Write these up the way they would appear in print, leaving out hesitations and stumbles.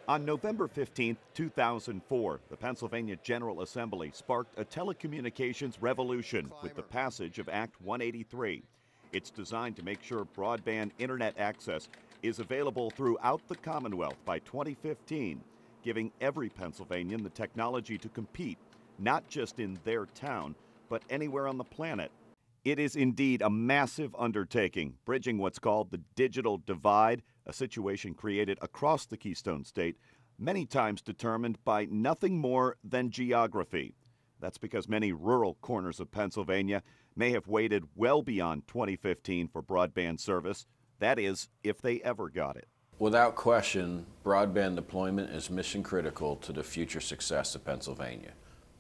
On November 15, 2004, the Pennsylvania General Assembly sparked a telecommunications revolution with the passage of Act 183. It's designed to make sure broadband internet access is available throughout the Commonwealth by 2015, giving every Pennsylvanian the technology to compete, not just in their town, but anywhere on the planet. It is indeed a massive undertaking, bridging what's called the digital divide, a situation created across the Keystone State, many times determined by nothing more than geography. That's because many rural corners of Pennsylvania may have waited well beyond 2015 for broadband service. That is, if they ever got it. Without question, broadband deployment is mission critical to the future success of Pennsylvania.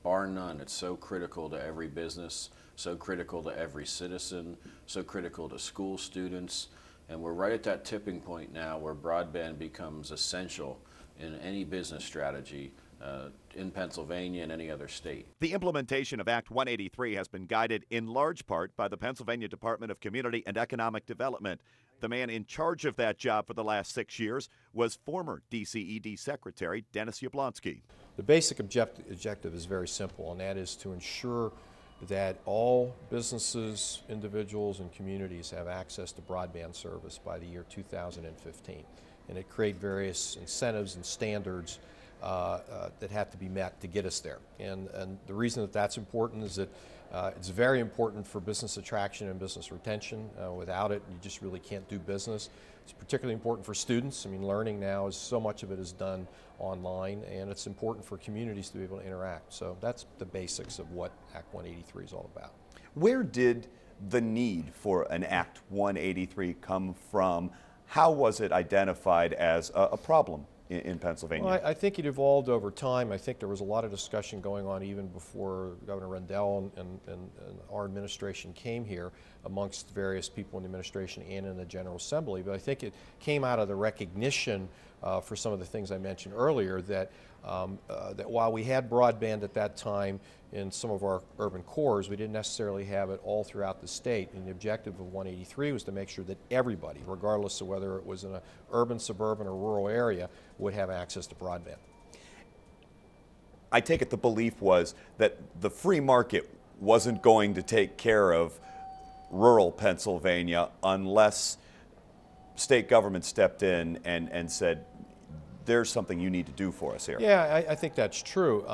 Bar none, it's so critical to every business, so critical to every citizen, so critical to school students, and we're right at that tipping point now where broadband becomes essential in any business strategy in Pennsylvania and any other state. The implementation of Act 183 has been guided in large part by the Pennsylvania Department of Community and Economic Development. The man in charge of that job for the last 6 years was former DCED Secretary Dennis Yablonsky. The basic objective is very simple, and that is to ensure that all businesses, individuals, and communities have access to broadband service by the year 2015. And it creates various incentives and standards that have to be met to get us there. And the reason that that's important is that it's very important for business attraction and business retention. Without it, you just really can't do business. It's particularly important for students. I mean, learning now is so much of it is done online, and it's important for communities to be able to interact. So that's the basics of what Act 183 is all about. Where did the need for an Act 183 come from? How was it identified as a problem in Pennsylvania? Well, I think it evolved over time. I think there was a lot of discussion going on even before Governor Rendell and our administration came here amongst various people in the administration and in the General Assembly. But I think it came out of the recognition for some of the things I mentioned earlier that while we had broadband at that time in some of our urban cores, we didn't necessarily have it all throughout the state. And the objective of 183 was to make sure that everybody, regardless of whether it was in an urban, suburban, or rural area, would have access to broadband. I take it the belief was that the free market wasn't going to take care of rural Pennsylvania unless state government stepped in and said, there's something you need to do for us here. Yeah, I think that's true.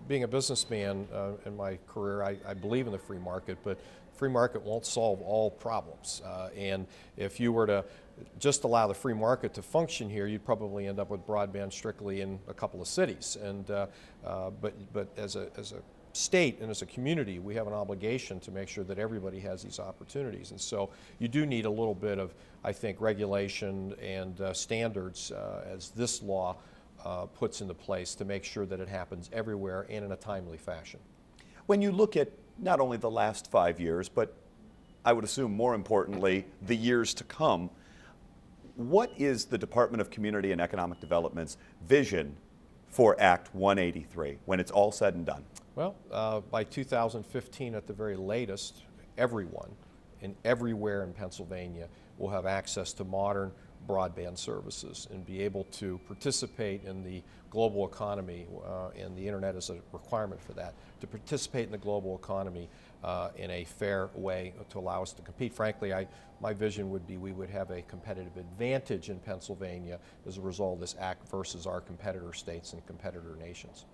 Being a businessman in my career, I believe in the free market, but free market won't solve all problems. And if you were to just allow the free market to function here, you'd probably end up with broadband strictly in a couple of cities. And but as a state and as a community, we have an obligation to make sure that everybody has these opportunities. And so you do need a little bit of, I think, regulation and standards as this law puts into place to make sure that it happens everywhere and in a timely fashion. When you look at not only the last 5 years, but I would assume more importantly, the years to come, what is the Department of Community and Economic Development's vision for Act 183 when it's all said and done? Well, by 2015 at the very latest, everyone and everywhere in Pennsylvania will have access to modern broadband services and be able to participate in the global economy, and the internet is a requirement for that, to participate in the global economy in a fair way to allow us to compete. Frankly, my vision would be we would have a competitive advantage in Pennsylvania as a result of this act versus our competitor states and competitor nations.